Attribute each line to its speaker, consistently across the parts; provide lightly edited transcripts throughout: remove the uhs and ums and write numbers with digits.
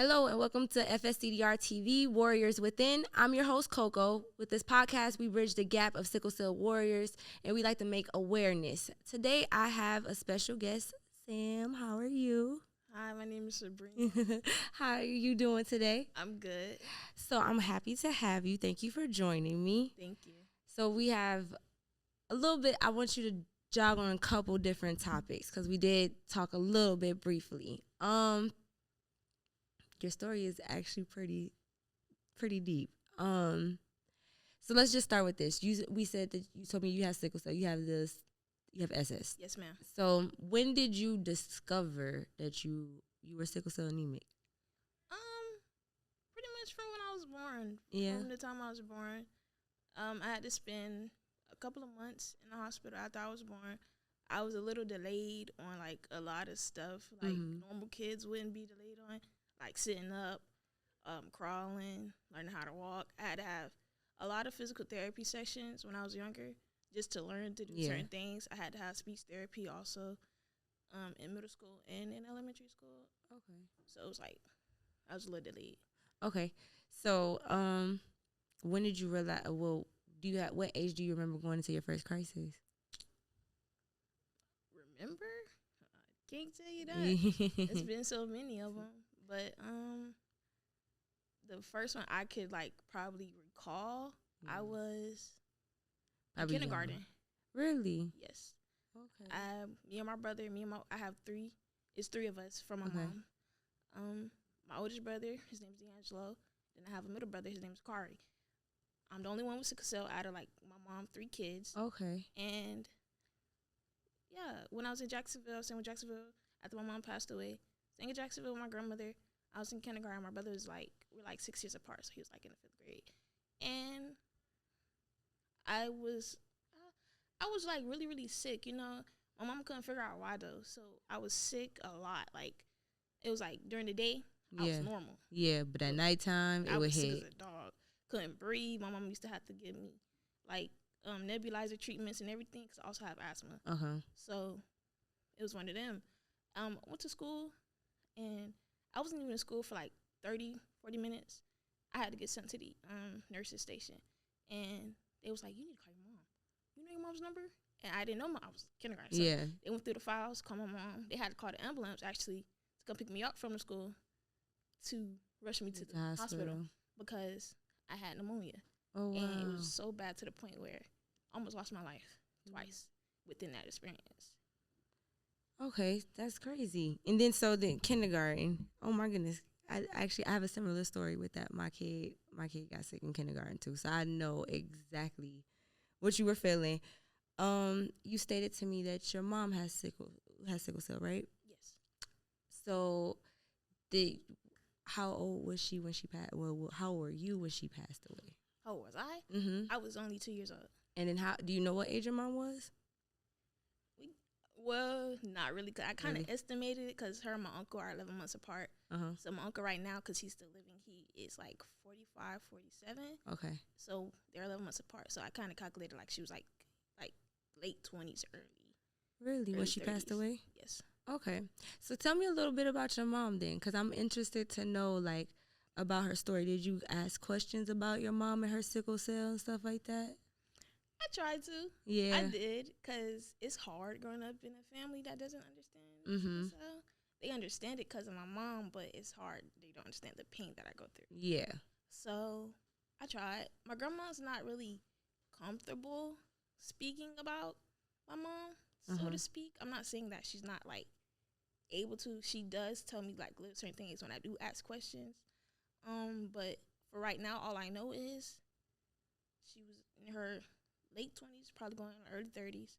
Speaker 1: Hello and welcome to FSCDR TV, Warriors Within. I'm your host, Coco. With this podcast, we bridge the gap of Sickle Cell Warriors, and we like to make awareness. Today, I have a special guest, Sam. How are you?
Speaker 2: Hi, my name is Sabrina.
Speaker 1: How are you doing today?
Speaker 2: I'm good.
Speaker 1: So I'm happy to have you. Thank you for joining me.
Speaker 2: Thank you.
Speaker 1: So we have a little bit, I want you to jog on a couple different topics because we did talk a little bit briefly. Your story is actually pretty deep. So let's just start with this. We said that you told me you have sickle cell. You have SS.
Speaker 2: Yes, ma'am.
Speaker 1: So when did you discover that you were sickle cell anemic?
Speaker 2: Pretty much from when I was born.
Speaker 1: Yeah.
Speaker 2: From the time I was born, I had to spend a couple of months in the hospital after I was born. I was a little delayed on like a lot of stuff, like normal kids wouldn't be delayed on. Like sitting up, crawling, learning how to walk. I had to have a lot of physical therapy sessions when I was younger just to learn to do certain things. I had to have speech therapy also in middle school and in elementary school.
Speaker 1: Okay.
Speaker 2: So it was like I was a little delayed.
Speaker 1: Okay. So when did you realize, what age do you remember going into your first crisis?
Speaker 2: Remember? I can't tell you that. It's been so many of them. But the first one I could like probably recall, I was in kindergarten.
Speaker 1: Really?
Speaker 2: Yes.
Speaker 1: Okay.
Speaker 2: Me and my brother, I have three. It's three of us from my mom. My oldest brother, his name's D'Angelo. Then I have a middle brother, his name's Kari. I'm the only one with sickle cell out of like my mom, 3 kids.
Speaker 1: Okay.
Speaker 2: And yeah, when I was in Jacksonville, staying with Jacksonville, after my mom passed away, staying in Jacksonville with my grandmother, I was in kindergarten. My brother was like, we're like 6 years apart, so he was like in the 5th grade. And I was like really, really sick, you know. My mom couldn't figure out why though, so I was sick a lot. Like, it was like during the day, I was normal.
Speaker 1: Yeah, but at nighttime, it would hit.
Speaker 2: I was sick as a dog. Couldn't breathe. My mom used to have to give me like nebulizer treatments and everything because I also have asthma. So it was one of them. I went to school. And I wasn't even in school for like 30, 40 minutes. I had to get sent to the nurse's station. And they was like, you need to call your mom. You know your mom's number? And I didn't know I was kindergarten. So they went through the files, called my mom. They had to call the ambulance, actually, to come pick me up from the school to rush me to the hospital because I had pneumonia.
Speaker 1: Oh, wow.
Speaker 2: And it was so bad to the point where I almost lost my life twice within that experience.
Speaker 1: Okay, that's crazy. And then kindergarten. Oh my goodness. I have a similar story with that. My kid got sick in kindergarten too. So I know exactly what you were feeling. You stated to me that your mom has sickle cell, right?
Speaker 2: Yes.
Speaker 1: So how old was she when she passed? Well, how old were you when she passed away?
Speaker 2: How old was I? I was only 2 years old.
Speaker 1: And then do you know what age your mom was?
Speaker 2: Well, not really. Cause I kind of estimated it because her and my uncle are 11 months apart. So my uncle right now, because he's still living, he is like 45, 47.
Speaker 1: Okay.
Speaker 2: So they're 11 months apart. So I kind of calculated like she was like late 20s,
Speaker 1: Really? When she
Speaker 2: 30s.
Speaker 1: Passed away?
Speaker 2: Yes.
Speaker 1: Okay. So tell me a little bit about your mom then, because I'm interested to know like about her story. Did you ask questions about your mom and her sickle cell and stuff like that?
Speaker 2: I tried to.
Speaker 1: Yeah.
Speaker 2: I did, because it's hard growing up in a family that doesn't understand. So they understand it because of my mom, but it's hard. They don't understand the pain that I go through.
Speaker 1: Yeah.
Speaker 2: So I tried. My grandma's not really comfortable speaking about my mom, so to speak. I'm not saying that she's not, like, able to. She does tell me, like, certain things when I do ask questions. But for right now, all I know is she was in her late 20s, probably going in early 30s,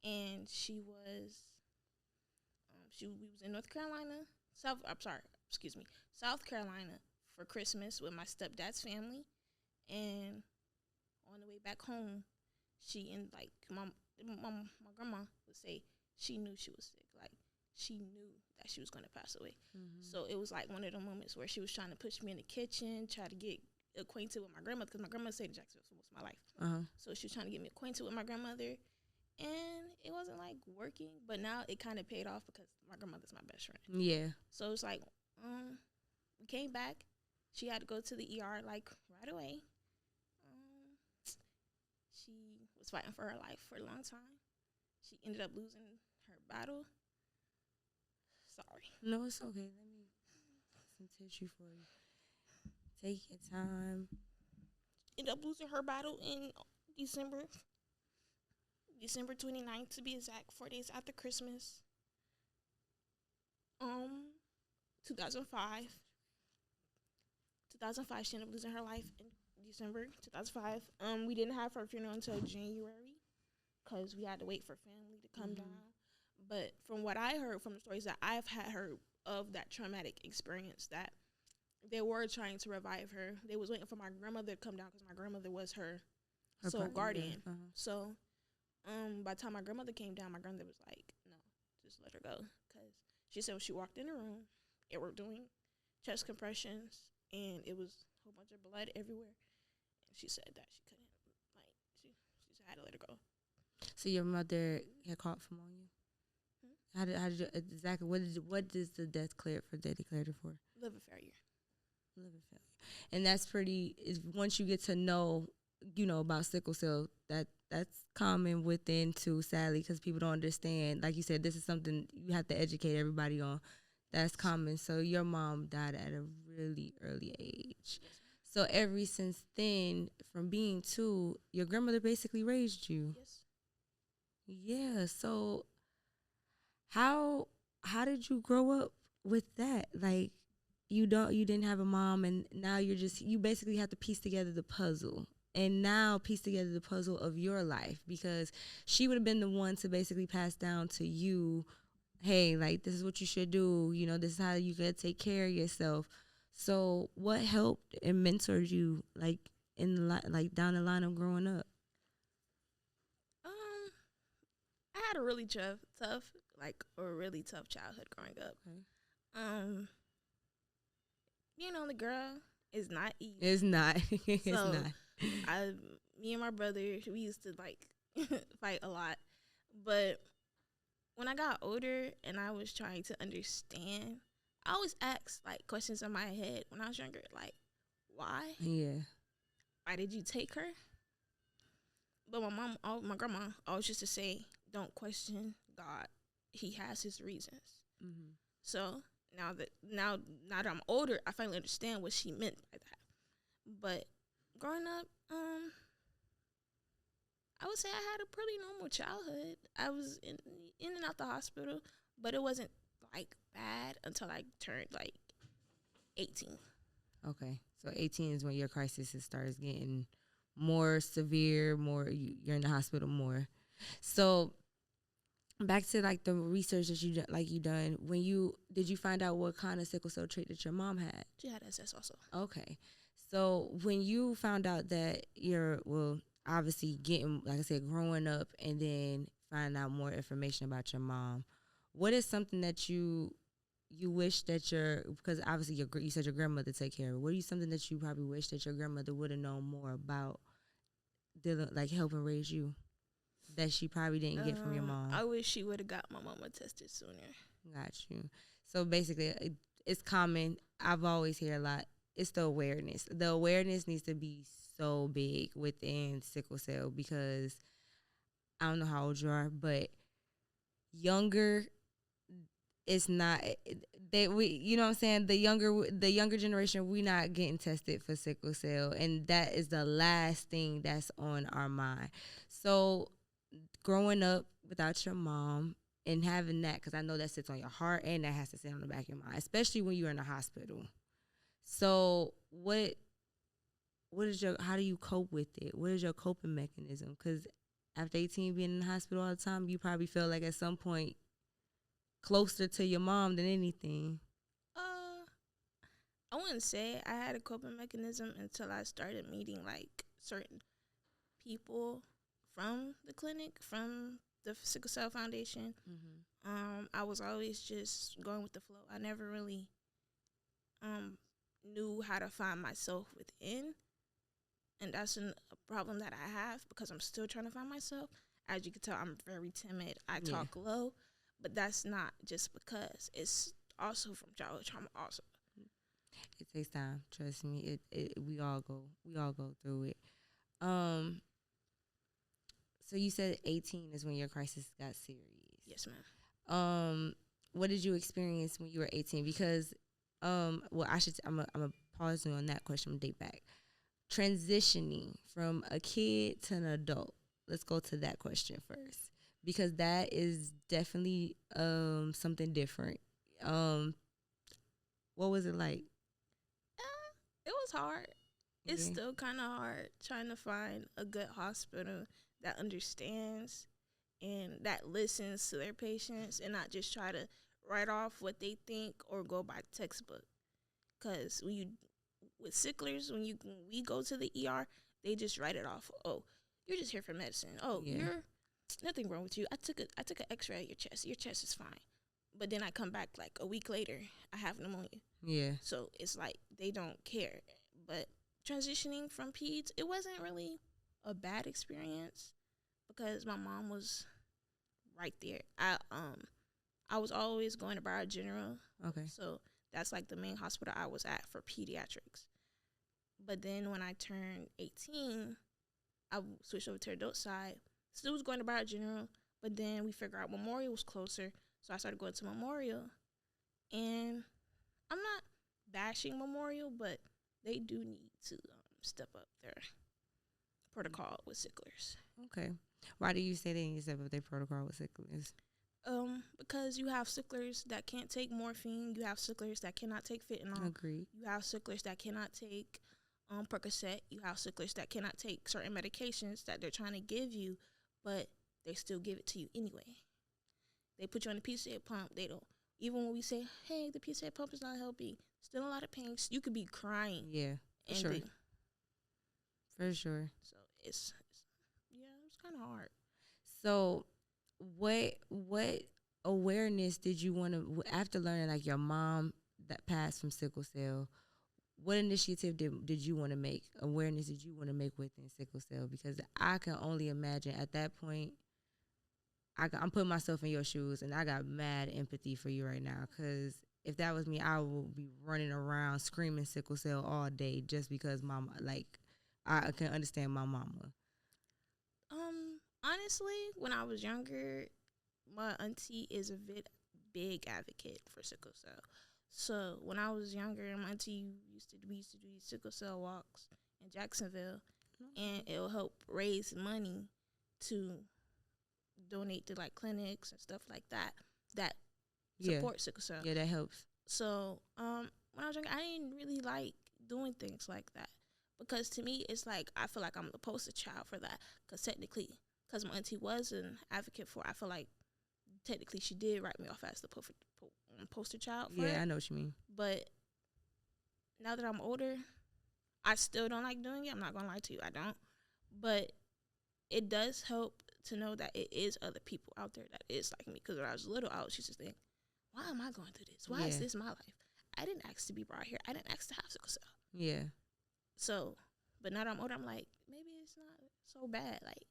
Speaker 2: and we was in South Carolina for Christmas with my stepdad's family, and on the way back home, my grandma would say she knew she was sick, like she knew that she was going to pass away. So it was like one of the moments where she was trying to push me in the kitchen, try to get acquainted with my grandmother, because my grandmother stayed in Jacksonville for most of my life. So she was trying to get me acquainted with my grandmother, and it wasn't like working, but now it kind of paid off because my grandmother's my best friend.
Speaker 1: Yeah.
Speaker 2: So it's like we came back. She had to go to the ER like right away. She was fighting for her life for a long time. She ended up losing her battle. Sorry.
Speaker 1: No, it's okay. Let me get some tissue for you. Take your time.
Speaker 2: Ended up losing her battle in December 29th to be exact, 4 days after Christmas. 2005. 2005, she ended up losing her life in December 2005. We didn't have her funeral until January because we had to wait for family to come down. But from what I heard from the stories that I've had heard of that traumatic experience, that they were trying to revive her. They was waiting for my grandmother to come down because my grandmother was her sole guardian. Yeah. So by the time my grandmother came down, my grandmother was like, no, just let her go. Because she said when she walked in the room, they were doing chest compressions, and it was a whole bunch of blood everywhere. And she said that she couldn't, she just had to let her go.
Speaker 1: So your mother had caught pneumonia? How did you, exactly, what does the death cleared for, they declared it for?
Speaker 2: Liver failure.
Speaker 1: And that's once you get to know, about sickle cell, that's common within too, sadly, because people don't understand. Like you said, this is something you have to educate everybody on. That's common. So your mom died at a really early age. So ever since then, from being 2, your grandmother basically raised you.
Speaker 2: Yes. Yeah.
Speaker 1: So how did you grow up with that? Like, you didn't have a mom, and now you basically have to piece together the puzzle, and now piece together the puzzle of your life, because she would have been the one to basically pass down to you, hey, like, this is what you should do, this is how you gotta take care of yourself. So what helped and mentored you, like, down the line of growing up?
Speaker 2: I had a really tough childhood growing up. Okay. The girl is not easy.
Speaker 1: It's not. It's not.
Speaker 2: Me and my brother, we used to fight a lot. But when I got older and I was trying to understand, I always asked questions in my head when I was younger, why?
Speaker 1: Yeah.
Speaker 2: Why did you take her? But my grandma always used to say, don't question God. He has his reasons. Mm-hmm. So now that I'm older, I finally understand what she meant by that. But growing up, I would say I had a pretty normal childhood. I was in and out the hospital, but it wasn't bad until I turned 18.
Speaker 1: Okay, so 18 is when your crisis starts getting more severe. You're in the hospital more. So back to the research that you done. Did you find out what kind of sickle cell trait that your mom had?
Speaker 2: She had SS also.
Speaker 1: Okay, so when you found out that you're obviously getting, like I said, growing up and then finding out more information about your mom, what is something that you wish that because obviously you said your grandmother take care of it. What is something that you probably wish that your grandmother would have known more about helping raise you, that she probably didn't get from your mom?
Speaker 2: I wish she would have got my mama tested sooner.
Speaker 1: Got you. So basically, it's common. I've always heard a lot. It's the awareness. The awareness needs to be so big within sickle cell, because I don't know how old you are, but younger, it's not. You know what I'm saying? The younger generation, we not getting tested for sickle cell, and that is the last thing that's on our mind. So growing up without your mom and having that, because I know that sits on your heart and that has to sit on the back of your mind, especially when you're in the hospital. So how do you cope with it? What is your coping mechanism? Because after 18 being in the hospital all the time, you probably feel like at some point closer to your mom than anything.
Speaker 2: I wouldn't say I had a coping mechanism until I started meeting certain people from the clinic, from the Sickle Cell Foundation. Mm-hmm. I was always just going with the flow. I never really knew how to find myself within, and that's a problem that I have, because I'm still trying to find myself. As you can tell, I'm very timid. I talk low, but that's not just because. It's also from childhood trauma also.
Speaker 1: takes time. Trust me. We all go through it. So you said 18 is when your crisis got serious.
Speaker 2: Yes, ma'am.
Speaker 1: What did you experience when you were 18? Because, I'm gonna pause you on that question and date back. Transitioning from a kid to an adult. Let's go to that question first, because that is definitely something different. What was it like?
Speaker 2: It was hard. It's still kind of hard trying to find a good hospital that understands and that listens to their patients and not just try to write off what they think or go by textbook. Because with sicklers, when we go to the ER, they just write it off. Oh, you're just here for medicine. Oh, you're nothing wrong with you. I took an X-ray of your chest. Your chest is fine. But then I come back like a week later, I have pneumonia.
Speaker 1: Yeah.
Speaker 2: So it's like they don't care. But transitioning from peds, it wasn't really a bad experience because my mom was right there. I was always going to Broward General.
Speaker 1: Okay.
Speaker 2: So that's like the main hospital I was at for pediatrics. But then when I turned 18, I switched over to the adult side. Still was going to Broward General, but then we figured out Memorial was closer. So I started going to Memorial. And I'm not bashing Memorial, but they do need to step up their protocol with sicklers.
Speaker 1: Okay. Why do you say they need to step up their protocol with sicklers?
Speaker 2: Because you have sicklers that can't take morphine. You have sicklers that cannot take fentanyl.
Speaker 1: Agreed.
Speaker 2: You have sicklers that cannot take Percocet. You have sicklers that cannot take certain medications that they're trying to give you, but they still give it to you anyway. They put you on the PCA pump. They don't. Even when we say, hey, the PCA pump is not helping, still a lot of pain. You could be crying.
Speaker 1: Yeah, for sure. For sure.
Speaker 2: So it's kind of hard.
Speaker 1: So what awareness did you want to, after learning like your mom that passed from sickle cell, what initiative did you want to make? Awareness did you want to make within sickle cell? Because I can only imagine at that point, I'm putting myself in your shoes, and I got mad empathy for you right now. Because if that was me, I would be running around screaming sickle cell all day just because mama, like, I can understand my mama.
Speaker 2: Honestly, when I was younger, my auntie is a big advocate for sickle cell. So when I was younger, my auntie we used to do these sickle cell walks in Jacksonville, and it'll help raise money to donate to like clinics and stuff like that support sickle cell.
Speaker 1: Yeah, that helps.
Speaker 2: So when I was younger, I didn't really like doing things like that because to me it's like I feel like I'm the poster child for that because technically, because my auntie was an advocate for it, I feel like technically she did write me off as the poster child for it.
Speaker 1: I know what you mean.
Speaker 2: But now that I'm older, I still don't like doing it. I'm not going to lie to you. I don't. But it does help to know that it is other people out there that is like me. Because when I was little, I was used to think, why am I going through this? Why is this my life? I didn't ask to be brought here. I didn't ask to have sickle cell.
Speaker 1: Yeah.
Speaker 2: So, but now that I'm older, I'm like, maybe it's not so bad. Like,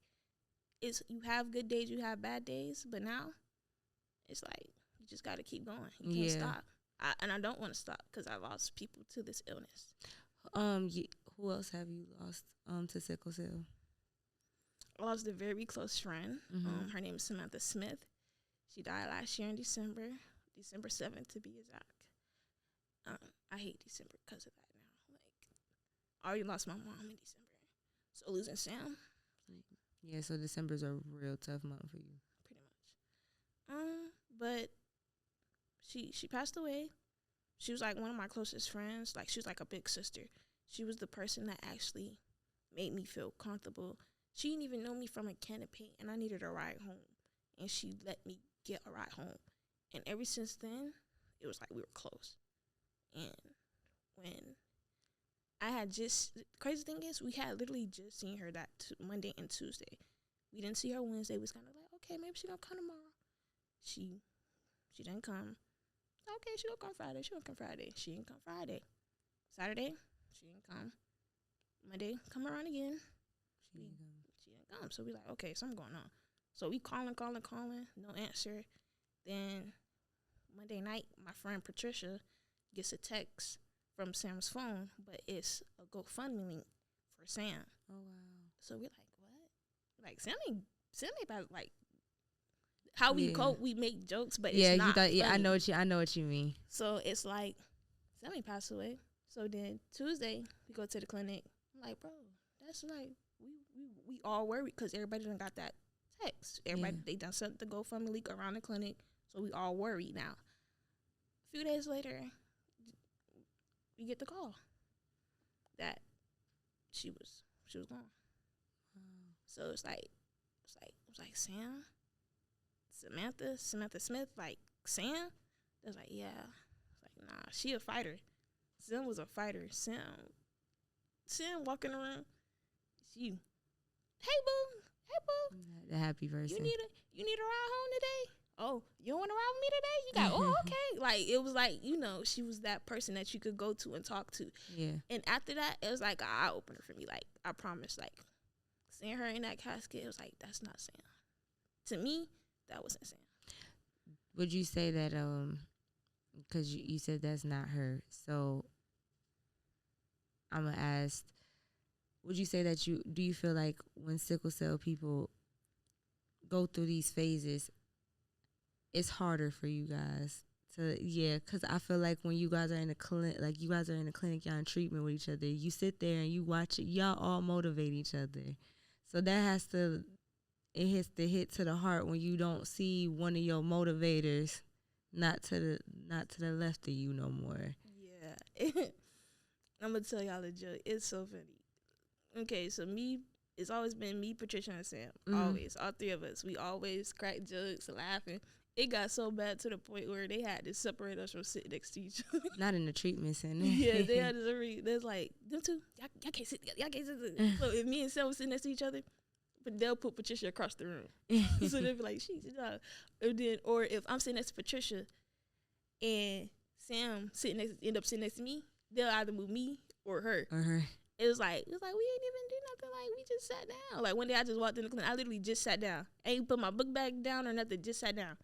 Speaker 2: you have good days, you have bad days. But now, it's like, you just got to keep going. You can't stop. And I don't want to stop because I lost people to this illness.
Speaker 1: Who else have you lost to sickle cell?
Speaker 2: I lost a very close friend.
Speaker 1: Mm-hmm.
Speaker 2: Her name is Samantha Smith. She died last year in December 7th to be exact. I hate December because of that now. Like, I already lost my mom in December. So losing Sam.
Speaker 1: Yeah, so December's a real tough month for you.
Speaker 2: Pretty much. But she passed away. She was like one of my closest friends. Like, she was like a big sister. She was the person that actually made me feel comfortable. She didn't even know me from a can of paint, and I needed a ride home. And she let me get a ride home. And ever since then, it was like we were close. And when I had the crazy thing is, we had literally just seen her that Monday and Tuesday. We didn't see her Wednesday. We was kind of like, okay, maybe she gonna come tomorrow. She didn't come. Okay, she gonna come Friday. She didn't come Friday. Saturday, she didn't come. Monday, come around again. She didn't come. So we like, okay, something going on. So we calling, no answer. Then Monday night, my friend Patricia gets a text from Sam's phone, but it's a GoFundMe link for Sam.
Speaker 1: Oh wow.
Speaker 2: So we're like, what? Like Sam ain't about like how we cope. We make jokes, but it's not. Funny.
Speaker 1: I know what you mean.
Speaker 2: So it's like Sam ain't passed away. So then Tuesday we go to the clinic. I'm like, bro, that's like we all worried because everybody done got that text. Everybody they done sent the GoFundMe link around the clinic, so we all worried now. A few days later, we get the call that she was gone. So it's like Sam, Samantha Smith, like Sam. It was like, yeah. It's like, nah, she a fighter. Sam was a fighter. Sam walking around. It's you. Hey boo.
Speaker 1: The happy person.
Speaker 2: You need a ride home today? Oh, you don't want to ride with me today? You got okay. Like it was like, she was that person that you could go to and talk to.
Speaker 1: Yeah. And
Speaker 2: after that, it was like an eye opener for me. Like I promise, like seeing her in that casket, it was like, that's not Sam. To me, that wasn't Sam.
Speaker 1: Would you say that because you said that's not her, so I'm gonna ask, would you say that do you feel like when sickle cell people go through these phases, it's harder for you guys to, because I feel like when you guys are in the clinic, y'all in treatment with each other, you sit there and you watch it, y'all all motivate each other. So that it hits the hit to the heart when you don't see one of your motivators not to the left of you no more.
Speaker 2: Yeah. I'm gonna tell y'all a joke. It's so funny. Okay, so it's always been me, Patricia, and Sam. Always. All three of us. We always crack jokes, laughing. It got so bad to the point where they had to separate us from sitting next to each other.
Speaker 1: Not in the treatment center.
Speaker 2: Yeah, they had to separate. There's like, them two, y'all can't sit together. Y'all can't sit together. So if me and Sam was sitting next to each other, but they'll put Patricia across the room. So they'll be like, or if I'm sitting next to Patricia and Sam end up sitting next to me, they'll either move me or her. It was like we ain't even do nothing. Like we just sat down. Like one day I just walked in the clinic. I literally just sat down. I ain't put my book bag down or nothing. Just sat down.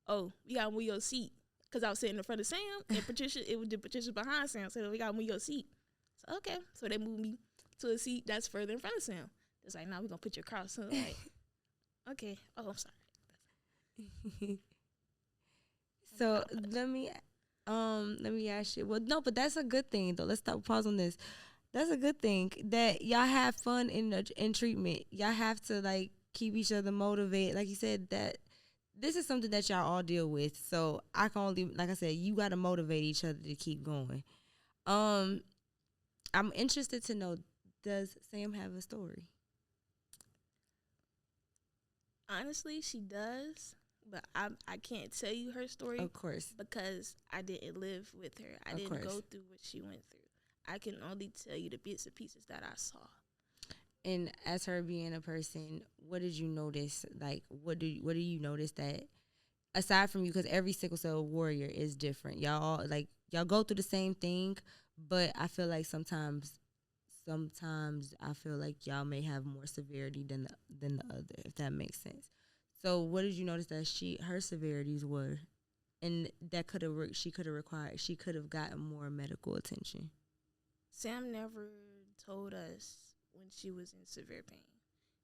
Speaker 2: Oh, we got to move your seat because I was sitting in front of Sam and Patricia. Patricia behind Sam, so we got to move your seat. So okay, so they moved me to a seat that's further in front of Sam. It's like, now we're gonna put you across. So like, okay. Oh, I'm sorry.
Speaker 1: So let me ask you. Well, no, but that's a good thing though. Let's pause on this. That's a good thing that y'all have fun in treatment. Y'all have to like keep each other motivated. Like you said, that this is something that y'all all deal with. So I can only, like I said, you got to motivate each other to keep going. I'm interested to know, does Sam have a story?
Speaker 2: Honestly, she does, but I can't tell you her story.
Speaker 1: Of course.
Speaker 2: Because I didn't live with her. I didn't go through what she went through. I can only tell you the bits and pieces that I saw.
Speaker 1: And as her being a person, what did you notice? Like, what do you notice that, aside from you, because every sickle cell warrior is different. Y'all go through the same thing, but I feel like sometimes I feel like y'all may have more severity than the other, if that makes sense. So what did you notice that her severities were, and that she could have gotten more medical attention?
Speaker 2: Sam never told us when she was in severe pain.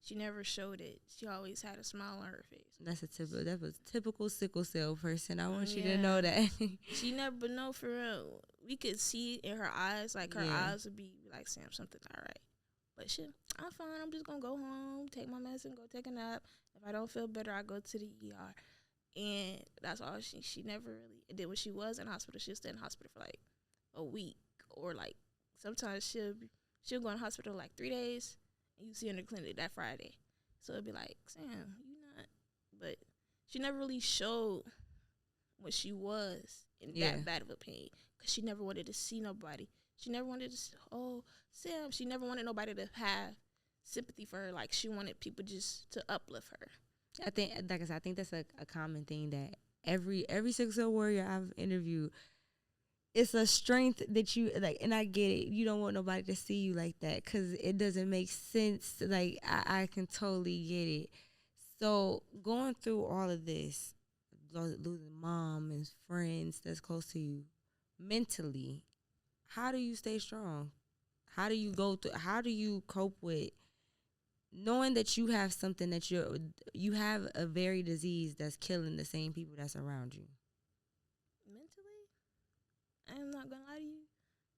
Speaker 2: She never showed it. She always had a smile on her face.
Speaker 1: That was typical sickle cell person. I want you to know that.
Speaker 2: She never know for real. We could see it in her eyes, like her eyes would be like, Sam, something's all right. But shit, I'm fine. I'm just gonna go home, take my medicine, go take a nap. If I don't feel better, I go to the ER. And that's all she never really did. When she was in hospital, she'll stay in hospital for like a week, or like sometimes she'll go in hospital like 3 days, and you see her in the clinic that Friday. So it'd be like, Sam, you not. But she never really showed what she was in that bad of a pain, because she never wanted to see nobody. She never wanted to say, oh, Sam. She never wanted nobody to have sympathy for her. Like, she wanted people just to uplift her.
Speaker 1: I think, like I said, I think that's a common thing that every Sickle Cell Warrior I've interviewed, it's a strength that you, like, and I get it. You don't want nobody to see you like that because it doesn't make sense. Like, I can totally get it. So going through all of this, losing mom and friends that's close to you, mentally, how do you stay strong? How do you cope with knowing that you have something that you have a very disease that's killing the same people that's around you?
Speaker 2: Mentally, I'm not gonna lie to you.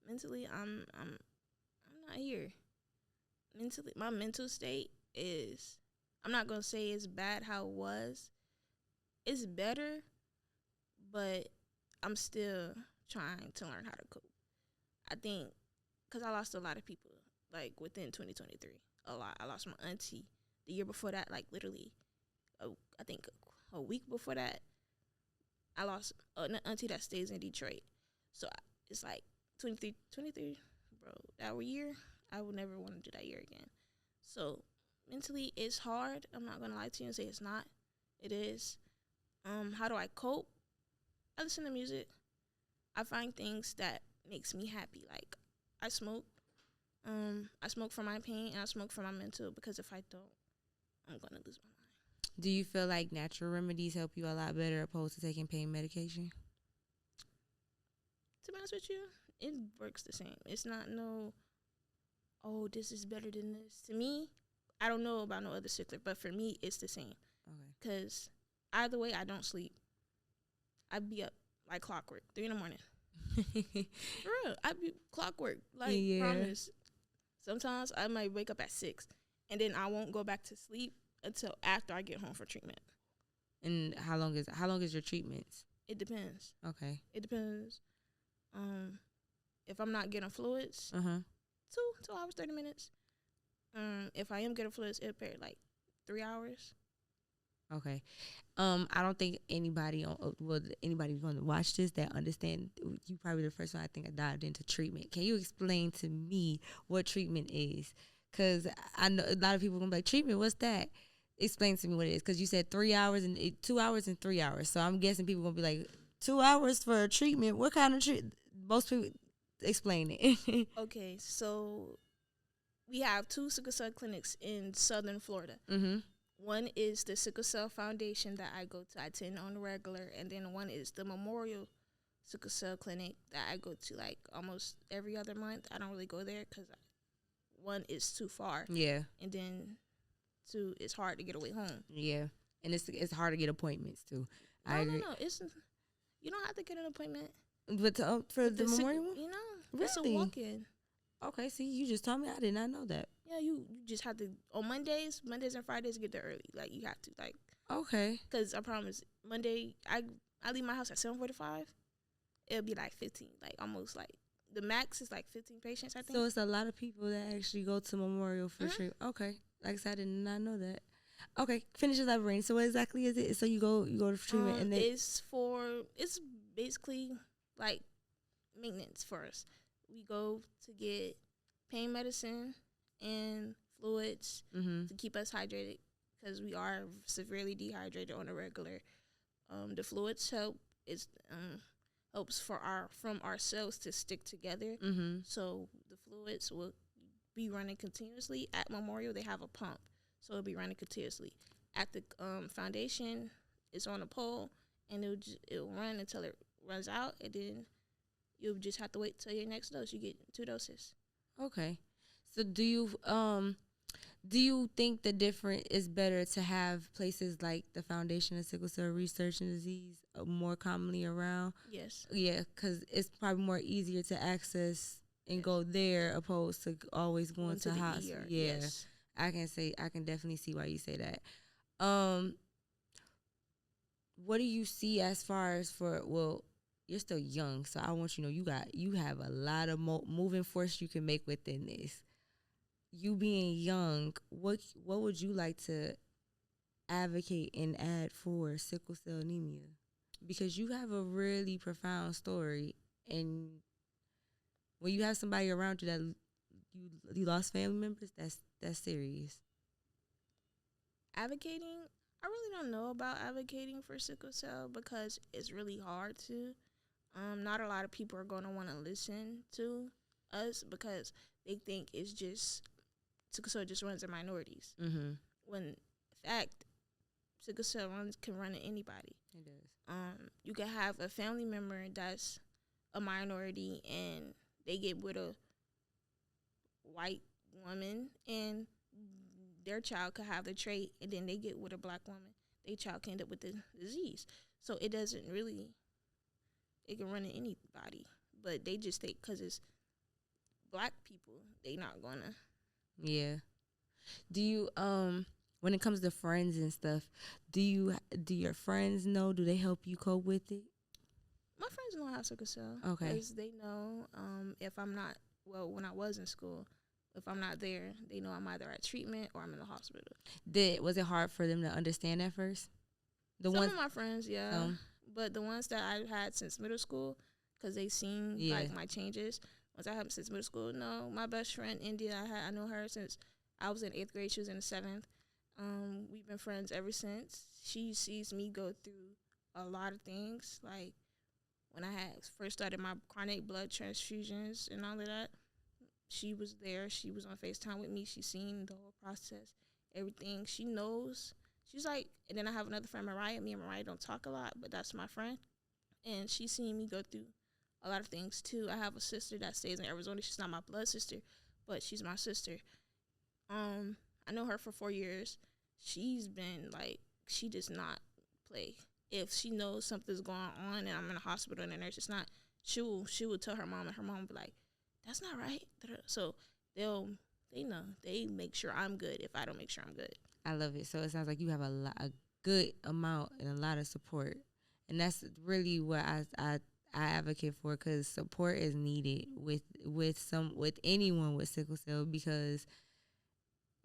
Speaker 2: Mentally, I'm not here. Mentally, my mental state is, I'm not gonna say it's bad how it was. It's better, but I'm still trying to learn how to cope. I think because I lost a lot of people, like, within 2023. A lot. I lost my auntie. The year before that, like, literally, I think a week before that, I lost an auntie that stays in Detroit. So it's like 23, bro, that year, I would never want to do that year again. So mentally, it's hard. I'm not going to lie to you and say it's not. It is. How do I cope? I listen to music. I find things that makes me happy. Like, I smoke. I smoke for my pain, and I smoke for my mental, because if I don't, I'm going to lose my mind.
Speaker 1: Do you feel like natural remedies help you a lot better opposed to taking pain medication?
Speaker 2: To be honest with you, it works the same. It's not this is better than this. To me, I don't know about no other sickler, but for me, it's the same.
Speaker 1: Okay.
Speaker 2: Because either way, I don't sleep. I be up like clockwork, 3 in the morning. For real, I be clockwork, like, promise. Sometimes I might wake up at 6, and then I won't go back to sleep until after I get home for treatment.
Speaker 1: And how long is your treatments?
Speaker 2: It depends.
Speaker 1: Okay.
Speaker 2: It depends. If I'm not getting fluids, 2 hours 30 minutes. If I am getting fluids, it'll take like 3 hours.
Speaker 1: Okay. I don't think anybody going to watch this that understand. You probably the first one I think I dived into treatment. Can you explain to me what treatment is? Because I know a lot of people gonna be like, treatment, what's that? Explain to me what it is. Because you said 3 hours and 2 hours and 3 hours. So I'm guessing people gonna be like, 2 hours for a treatment. What kind of treatment? Most people explain it.
Speaker 2: Okay, so we have 2 sickle cell clinics in southern Florida.
Speaker 1: Mm-hmm.
Speaker 2: One is the Sickle Cell Foundation that I go to. I attend on the regular. And then one is the Memorial Sickle Cell Clinic that I go to like almost every other month. I don't really go there because one is too far.
Speaker 1: Yeah.
Speaker 2: And then 2, it's hard to get away home.
Speaker 1: Yeah. And it's hard to get appointments too.
Speaker 2: No. It's, you don't have to get an appointment.
Speaker 1: But for the Memorial one?
Speaker 2: You know,
Speaker 1: really?
Speaker 2: It's a walk-in.
Speaker 1: Okay, see, you just told me. I did not know that.
Speaker 2: Yeah, you just have to, on Mondays and Fridays, get there early. Like, you have to, like.
Speaker 1: Okay.
Speaker 2: Because I promise, Monday, I leave my house at 7:45. It'll be like 15, like almost like, the max is like 15 patients, I think.
Speaker 1: So it's a lot of people that actually go to Memorial for treatment. Okay. Like I said, I did not know that. Okay, finish elaborating. So what exactly is it? So you go to treatment and then
Speaker 2: it's basically like maintenance for us. We go to get pain medicine and fluids to keep us hydrated because we are severely dehydrated on a regular. The fluids helps from our cells to stick together. So the fluids will be running continuously. At Memorial, they have a pump, so it'll be running continuously. At the foundation, it's on a pole, and it'll run until it runs out, and then you'll just have to wait till your next dose. You get 2 doses.
Speaker 1: Okay. So do you think the difference is better to have places like the Foundation of Sickle Cell Research and Disease more commonly around?
Speaker 2: Yes.
Speaker 1: Yeah, because it's probably more easier to access and go there opposed to always going to hospital. Yeah,
Speaker 2: yes.
Speaker 1: I can definitely see why you say that. What do you see as far as you're still young, so I want you to know you have a lot of moving force you can make within this. You being young, what would you like to advocate and add for sickle cell anemia? Because you have a really profound story, and when you have somebody around you that you lost family members, that's serious.
Speaker 2: Advocating, I really don't know about advocating for sickle cell because it's really hard to. Not a lot of people are going to want to listen to us because they think it's just sickle cell just runs in minorities. When in fact, sickle cell can run in anybody.
Speaker 1: It does.
Speaker 2: You can have a family member that's a minority and they get with a white woman and their child could have the trait, and then they get with a black woman, their child can end up with the disease. So it doesn't really, it can run in anybody, but they just think because it's black people, they not gonna.
Speaker 1: Yeah. Do you when it comes to friends and stuff, do your friends know? Do they help you cope with it?
Speaker 2: My friends know I have sickle cell.
Speaker 1: Okay.
Speaker 2: Because they know if I'm not, well, when I was in school, if I'm not there, they know I'm either at treatment or I'm in the hospital.
Speaker 1: Was it hard for them to understand at first?
Speaker 2: Some of my friends, yeah. But the ones that I've had since middle school, because they seen like my changes, once I had them since middle school, no. My best friend, India, I know her since I was in 8th grade. She was in the 7th. We've been friends ever since. She sees me go through a lot of things. Like when I had first started my chronic blood transfusions and all of that, she was there. She was on FaceTime with me. She seen the whole process, everything. She knows. She's like, and then I have another friend, Mariah. Me and Mariah don't talk a lot, but that's my friend. And she's seen me go through a lot of things too. I have a sister that stays in Arizona. She's not my blood sister, but she's my sister. I know her for 4 years. She's been like, she does not play. If she knows something's going on and I'm in a hospital and the nurse is not, she will tell her mom, and her mom will be like, that's not right. So they know. They make sure I'm good if I don't make sure I'm good.
Speaker 1: I love it. So it sounds like you have a good amount and a lot of support. And that's really what I advocate for, because support is needed with anyone with sickle cell, because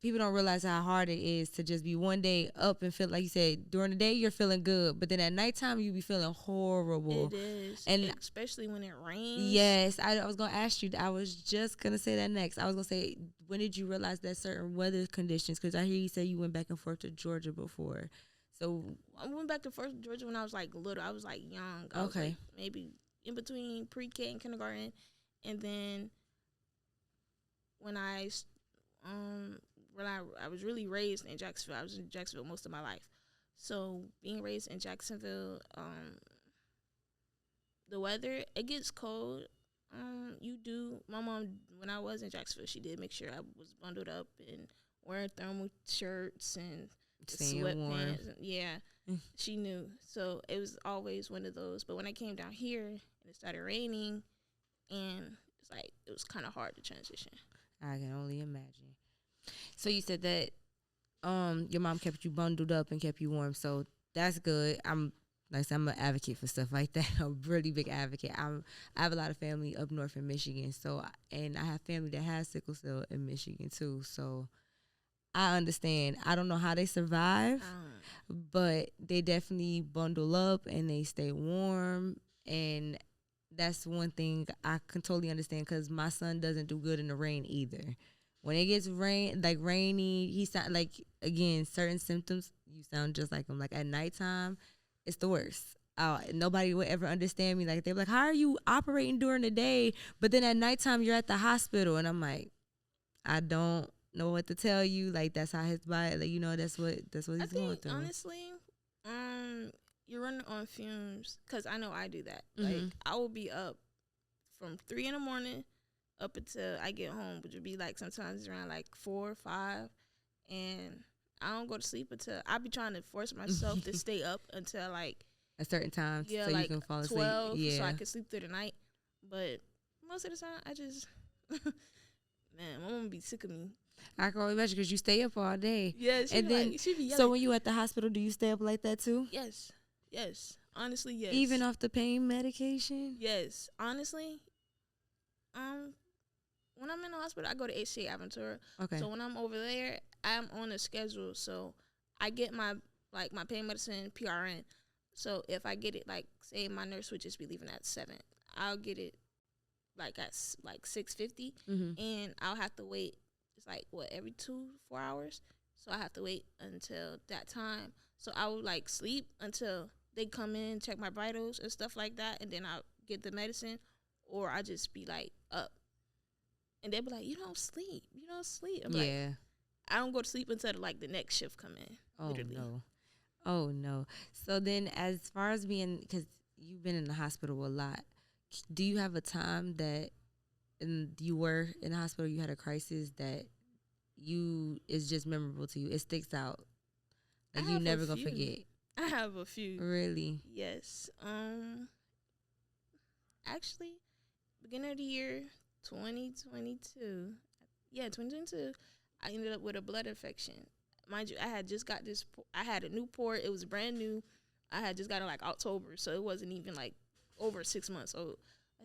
Speaker 1: people don't realize how hard it is to just be one day up and feel like you said, during the day you're feeling good, but then at nighttime you be feeling horrible.
Speaker 2: It is, and especially when it rains.
Speaker 1: Yes, I was gonna ask you. I was just gonna say that next. I was gonna say, when did you realize that certain weather conditions? Because I hear you say you went back and forth to Georgia before. So
Speaker 2: I went back and forth to Georgia when I was like little. I was like young. I was like maybe in between pre-K and kindergarten, and then when I was really raised in Jacksonville. I was in Jacksonville most of my life. So being raised in Jacksonville, the weather, it gets cold. My mom, when I was in Jacksonville, she did make sure I was bundled up and wearing thermal shirts and sweatpants. Yeah, she knew. So it was always one of those. But when I came down here and it started raining, and it was kind of hard to transition.
Speaker 1: I can only imagine. So you said that your mom kept you bundled up and kept you warm, so that's good. I'm an advocate for stuff like that. I'm a really big advocate. I have a lot of family up north in Michigan, and I have family that has sickle cell in Michigan too. So I understand. I don't know how they survive, but they definitely bundle up and they stay warm, and that's one thing I can totally understand, because my son doesn't do good in the rain either. When it gets rainy, he sound like, again, certain symptoms, you sound just like him. Like at nighttime, it's the worst. Nobody would ever understand me. Like, they're like, how are you operating during the day, but then at nighttime you're at the hospital? And I'm like, I don't know what to tell you. Like, that's how his body, like, that's what he's going through.
Speaker 2: Honestly, you're running on fumes, because I know I do that. Like, I will be up from 3 in the morning up until I get home, which would be like sometimes around like 4 or 5, and I don't go to sleep until I be trying to force myself to stay up until like
Speaker 1: a certain time, so
Speaker 2: like
Speaker 1: you can fall
Speaker 2: 12,
Speaker 1: asleep. Yeah,
Speaker 2: so I can sleep through the night. But most of the time, I just man, my mom be sick of me.
Speaker 1: I can only imagine, because you stay up all day.
Speaker 2: Yeah, she be yelling.
Speaker 1: So when you at the hospital, do you stay up like that too?
Speaker 2: Yes, honestly, yes.
Speaker 1: Even off the pain medication?
Speaker 2: Yes, honestly. When I'm in the hospital, I go to HCA Aventura. Okay. So when I'm over there, I'm on a schedule. So I get my pain medicine PRN. So if I get it, like, say my nurse would just be leaving at 7, I'll get it like at 6:50, and I'll have to wait. It's like every 2-4 hours. So I have to wait until that time. So I would like sleep until they come in, check my vitals and stuff like that, and then I'll get the medicine, or I just be like up. And they'll be like, you don't sleep. I'm like, I don't go to sleep until the next shift come in. Literally.
Speaker 1: Oh, no. So then, as far as being, because you've been in the hospital a lot, do you have a time that and you were in the hospital, you had a crisis that is just memorable to you? It sticks out. Like you never gonna forget.
Speaker 2: I have a few.
Speaker 1: Really?
Speaker 2: Yes. Actually, beginning of the year 2022. Yeah, 2022. I ended up with a blood infection. Mind you, I had just got this. I had a new port. It was brand new. I had just got it like October, so it wasn't even like over 6 months. So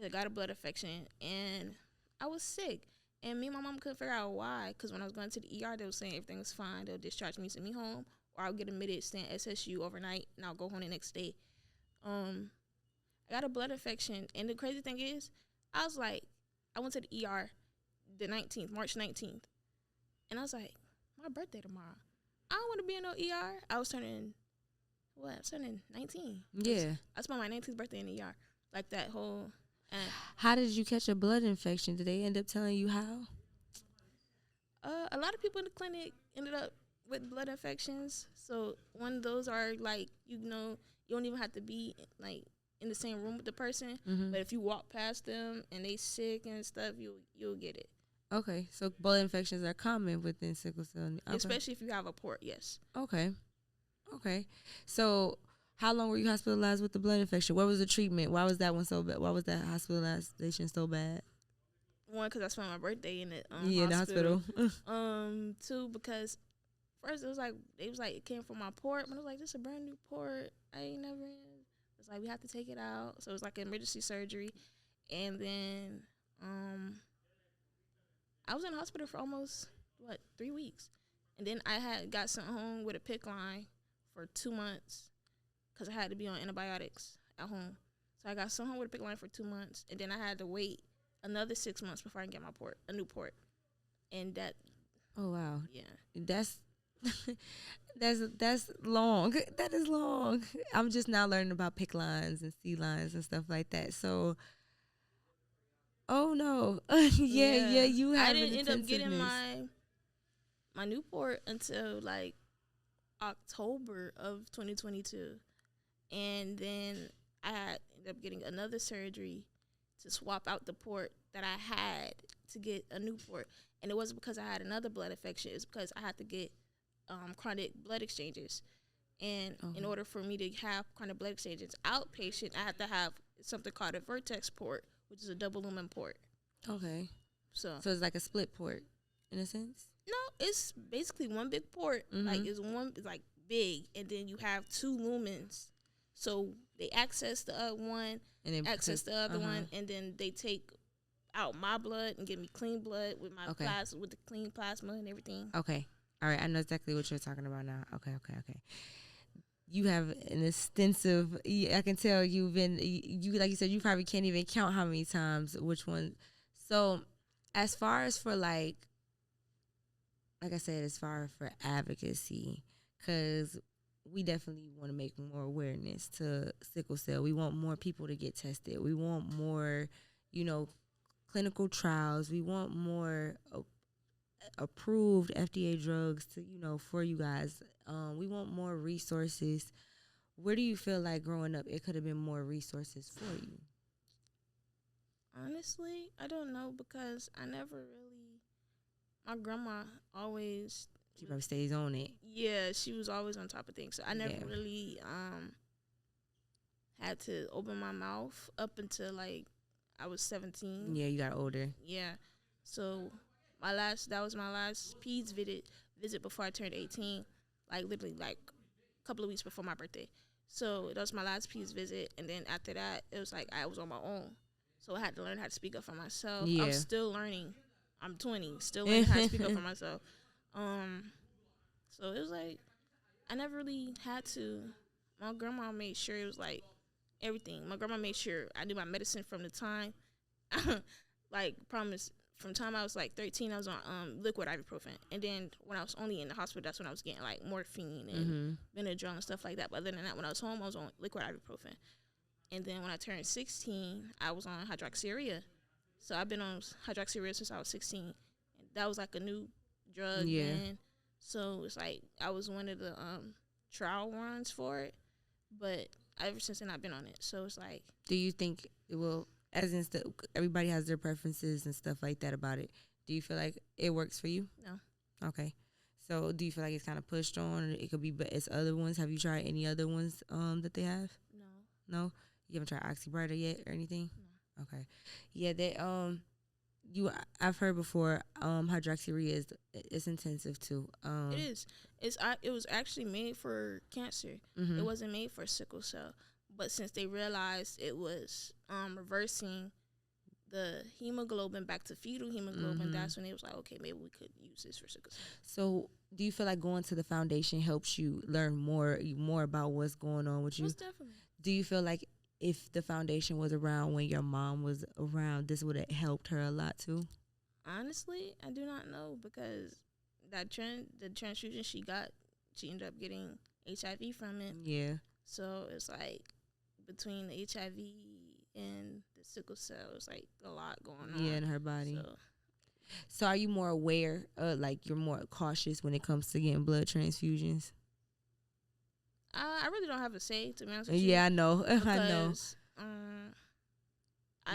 Speaker 2: I got a blood infection, and I was sick. And me and my mom couldn't figure out why. Because when I was going to the ER, they were saying everything was fine. They'll discharge me, send me home, or I'll get admitted, stay in SSU overnight, and I'll go home the next day. I got a blood infection, and the crazy thing is, I went to the ER the 19th, March 19th, and I was like, my birthday tomorrow. I don't want to be in no ER. I was turning 19.
Speaker 1: Yeah.
Speaker 2: I spent my 19th birthday in the ER. Like that whole.
Speaker 1: How did you catch a blood infection? Did they end up telling you how?
Speaker 2: A lot of people in the clinic ended up with blood infections. So one of those are like, you don't even have to be like in the same room with the person. Mm-hmm. But if you walk past them and they sick and stuff, you'll get it.
Speaker 1: Okay, so blood infections are common within sickle cell. Okay.
Speaker 2: Especially if you have a port, yes.
Speaker 1: Okay. So how long were you hospitalized with the blood infection? What was the treatment? Why was that one so bad? Why was that hospitalization so bad?
Speaker 2: One, because I spent my birthday in the
Speaker 1: in the hospital.
Speaker 2: Two, because first it was like it came from my port, but I was like, this is a brand new port. I ain't never in. It's like we have to take it out, so it was like emergency surgery, and then I was in the hospital for almost 3 weeks, and then I had got sent home with a PICC line for 2 months because I had to be on antibiotics at home. So I got sent home with a PICC line for 2 months, and then I had to wait another 6 months before I can get a new port, and that.
Speaker 1: Oh wow!
Speaker 2: Yeah,
Speaker 1: that's long. That is long. I'm just now learning about PICC lines and C lines and stuff like that. So. Oh no! yeah. You have.
Speaker 2: I didn't end up getting my new port until like October of 2022, and then I ended up getting another surgery to swap out the port that I had to get a new port, and it wasn't because I had another blood infection. It's because I had to get chronic blood exchanges, and in order for me to have chronic blood exchanges outpatient, I had to have something called a vertex port, which is a double lumen port.
Speaker 1: Okay. So it's like a split port, in a sense?
Speaker 2: No, it's basically one big port. Mm-hmm. Like, it's like big, and then you have 2 lumens. So they access the one, and then access the other one, and then they take out my blood and give me clean blood with my plasma, with the clean plasma and everything.
Speaker 1: Okay. All right. I know exactly what you're talking about now. Okay. You have an extensive. I can tell you've been. You like you said, you probably can't even count how many times which one. So, as far as for like I said, as far for advocacy, because we definitely want to make more awareness to sickle cell. We want more people to get tested. We want more, clinical trials. We want more approved FDA drugs to, for you guys. We want more resources. Where do you feel like growing up it could have been more resources for you?
Speaker 2: Honestly, I don't know, because I never really, my grandma always.
Speaker 1: She probably stays on it.
Speaker 2: Yeah, she was always on top of things. So I never really had to open my mouth up until like I was 17.
Speaker 1: Yeah, you got older.
Speaker 2: Yeah. So that was my last peds visit before I turned 18. Like literally like a couple of weeks before my birthday. So that was my last peds visit, and then after that it was like I was on my own. So I had to learn how to speak up for myself. Yeah. I'm still learning. I'm 20, still learning how to speak up for myself. So it was like I never really had to. My grandma made sure it was like everything. My grandma made sure I did my medicine from the time, like promise, from the time I was like 13, I was on liquid ibuprofen. And then when I was only in the hospital, that's when I was getting like morphine and Benadryl and stuff like that. But other than that, when I was home, I was on liquid ibuprofen. And then when I turned 16, I was on hydroxyurea. So I've been on hydroxyurea since I was 16. And that was like a new drug then. So it's like I was one of the trial runs for it. But ever since then, I've been on it. So it's like.
Speaker 1: Do you think it will as in everybody has their preferences and stuff like that about it. Do you feel like it works for you?
Speaker 2: No.
Speaker 1: Okay. So do you feel like it's kind of pushed on, or it could be, but it's other ones? Have you tried any other ones that they have?
Speaker 2: No.
Speaker 1: No? You haven't tried Oxybrita yet or anything?
Speaker 2: No.
Speaker 1: Okay. Yeah, they I've heard before hydroxyurea is intensive too.
Speaker 2: It is. It was actually made for cancer.
Speaker 1: Mm-hmm.
Speaker 2: It wasn't made for sickle cell. But since they realized it was reversing the hemoglobin back to fetal hemoglobin, that's when it was like, okay, maybe we could use this for sickle cell.
Speaker 1: So do you feel like going to the foundation helps you learn more about what's going on with you?
Speaker 2: Most definitely.
Speaker 1: Do you feel like if the foundation was around when your mom was around, this would have helped her a lot too?
Speaker 2: Honestly, I do not know, because the transfusion she got, she ended up getting HIV from it.
Speaker 1: Yeah.
Speaker 2: So it's like between the HIV and the sickle cell, it's like a lot going on.
Speaker 1: Yeah, in her body. So are you more aware, like you're more cautious when it comes to getting blood transfusions?
Speaker 2: I really don't have a say, to be honest with you.
Speaker 1: Yeah, I know. I know.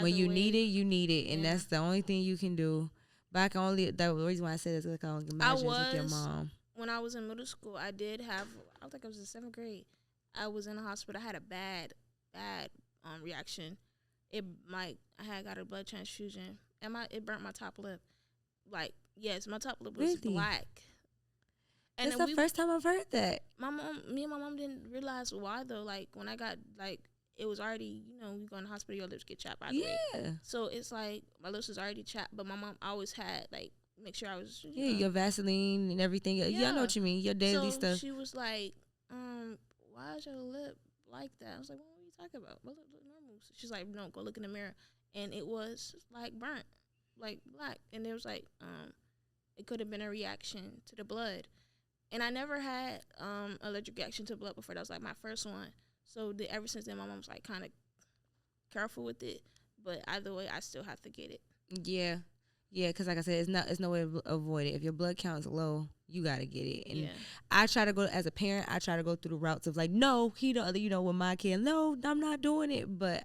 Speaker 1: When you need it, you need it, and that's the only thing you can do. But I can only, the reason why I said it is because I can imagine with your mom.
Speaker 2: When I was in middle school, I think I was in 7th grade. I was in the hospital. I had a bad reaction. I had got a blood transfusion, and it burnt my top lip. Like, yes, my top lip was black. And
Speaker 1: that's the first time I've heard that.
Speaker 2: Me and my mom didn't realize why though. Like when I got it was already, you go in the hospital, your lips get chapped by the way. So it's like my lips was already chapped, but my mom always had make sure I was
Speaker 1: your Vaseline and everything. Yeah, I know what you mean. Your daily stuff.
Speaker 2: She was like, why is your lip like that? I was like, what are you talking about? My lip look normal. So she's like, no, go look in the mirror, and it was like burnt, like black, and there was like it could have been a reaction to the blood. And I never had allergic reaction to blood before. That was like my first one. So ever since then, my mom was like kind of careful with it. But either way, I still have to get it.
Speaker 1: Yeah, because like I said, it's no way to avoid it. If your blood count's low, you gotta get it. And I try to go, as a parent, I try to go through the routes of like, no, he don't. With my kid, no, I'm not doing it. But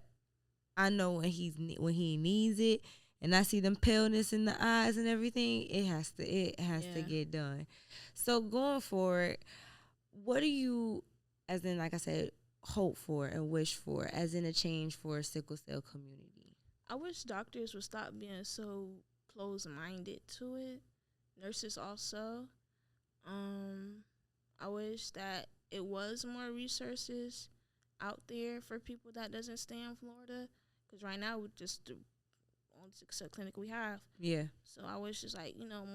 Speaker 1: I know when he needs it, and I see them paleness in the eyes and everything, it has to get done. So going forward, what do you, as in, like I said, hope for and wish for, as in a change for sickle cell community?
Speaker 2: I wish doctors would stop being so closed-minded to it. Nurses also. I wish that it was more resources out there for people that doesn't stay in Florida. Because right now, we just the only sickle cell clinic we have.
Speaker 1: Yeah.
Speaker 2: So I wish it's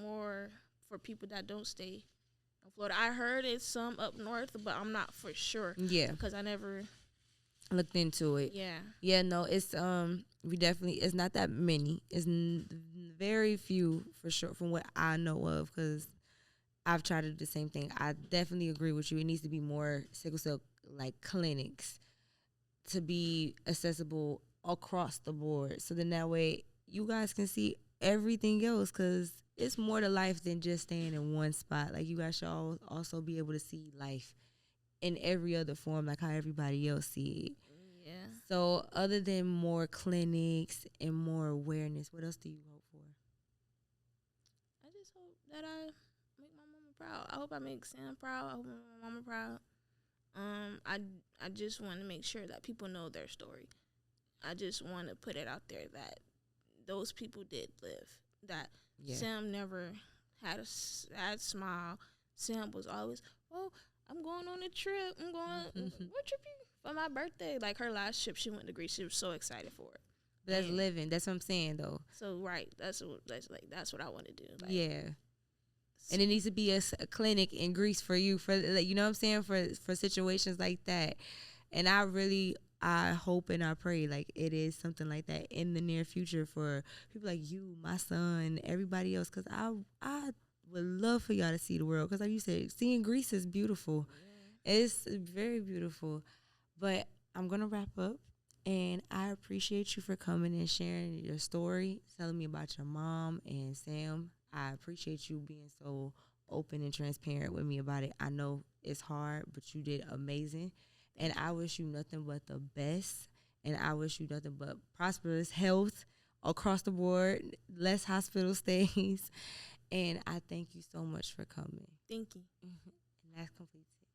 Speaker 2: more for people that don't stay in Florida. I heard it's some up north, but I'm not for sure.
Speaker 1: Yeah.
Speaker 2: Because I never
Speaker 1: looked into it.
Speaker 2: Yeah.
Speaker 1: Yeah, no, it's it's not that many. It's very few for sure from what I know of, because I've tried to do the same thing. I definitely agree with you. It needs to be more sickle cell clinics to be accessible across the board. So then that way you guys can see everything else, because it's more to life than just staying in one spot. Like, you guys should also be able to see life in every other form, like how everybody else see it.
Speaker 2: Yeah.
Speaker 1: So other than more clinics and more awareness, what else do you hope for?
Speaker 2: I just hope that I make my mama proud. I hope I make Sam proud. I hope I make my mama proud. I just want to make sure that people know their story. I just want to put it out there that those people did live. That Sam never had a sad smile. Sam was always, I'm going on a trip. I'm going, what trip you? For my birthday. Like, her last trip, she went to Greece. She was so excited for it.
Speaker 1: But that's living. That's what I'm saying, though.
Speaker 2: So, right. That's what I want to do. Like,
Speaker 1: yeah. And it needs to be a clinic in Greece for you, for you know what I'm saying, for situations like that. And I hope and I pray like it is something like that in the near future for people like you, my son, everybody else. Because I would love for y'all to see the world. Because like you said, seeing Greece is beautiful. Yeah. It's very beautiful. But I'm going to wrap up. And I appreciate you for coming and sharing your story, telling me about your mom and Sam. I appreciate you being so open and transparent with me about it. I know it's hard, but you did amazing. And I wish you nothing but the best. And I wish you nothing but prosperous health across the board, less hospital stays. And I thank you so much for coming.
Speaker 2: Thank you.
Speaker 1: And that completes it.